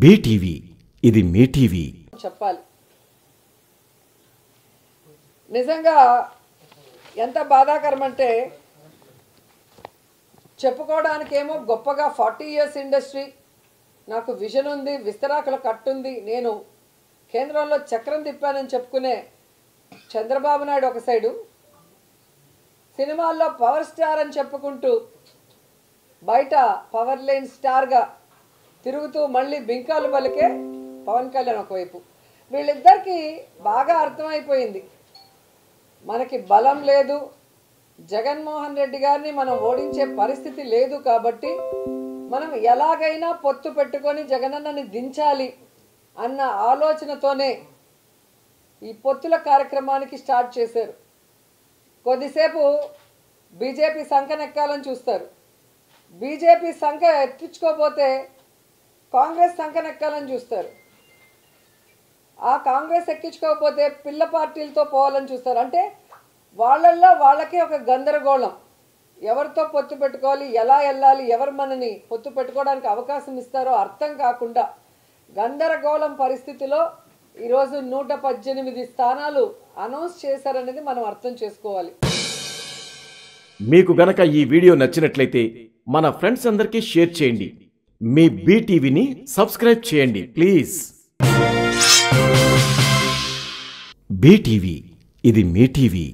BTV ఇది మీ TV చెప్పాలి. నిజంగా ఎంత బాధాకరం అంటే చెప్పుకోవడానికేమో గొప్పగా 40 ఇయర్స్ ఇండస్ట్రీ, నాకు విజన్ ఉంది, విస్తరాకుల కట్టుంది, నేను కేంద్రంలో చక్రం తిప్పానని చెప్పుకునే చంద్రబాబు నాయుడు ఒక సైడు, సినిమాల్లో పవర్ స్టార్ అని చెప్పుకుంటూ బయట పవర్ లేన్ స్టార్గా తిరుగుతూ మళ్ళీ బింకాలు పలికే పవన్ కళ్యాణ్ ఒకవైపు. వీళ్ళిద్దరికీ బాగా అర్థమైపోయింది, మనకి బలం లేదు, జగన్మోహన్ రెడ్డి గారిని మనం ఓడించే పరిస్థితి లేదు, కాబట్టి మనం ఎలాగైనా పొత్తు పెట్టుకొని జగనన్నని దించాలి అన్న ఆలోచనతోనే ఈ పొత్తుల కార్యక్రమానికి స్టార్ట్ చేశారు. కొద్దిసేపు బీజేపీ సంకనెక్కాలని చూస్తారు, బీజేపీ సంఖ ఎత్తించుకోపోతే కాంగ్రెస్ సంకనెక్కాలని చూస్తారు, ఆ కాంగ్రెస్ ఎక్కించుకోకపోతే పిల్ల పార్టీలతో పోవాలని చూస్తారు. అంటే వాళ్ళల్లో వాళ్ళకే ఒక గందరగోళం, ఎవరితో పొత్తు పెట్టుకోవాలి, ఎలా వెళ్ళాలి, ఎవరు మనని పొత్తు పెట్టుకోవడానికి అవకాశం ఇస్తారో అర్థం కాకుండా గందరగోళం పరిస్థితిలో ఈరోజు 118 స్థానాలు అనౌన్స్ చేశారనేది మనం అర్థం చేసుకోవాలి. మీకు గనక ఈ వీడియో నచ్చినట్లయితే మన ఫ్రెండ్స్ అందరికీ షేర్ చేయండి, మీ బీటీవీని సబ్స్క్రైబ్ చేయండి ప్లీజ్. బీటీవీ ఇది మీ టీవీ.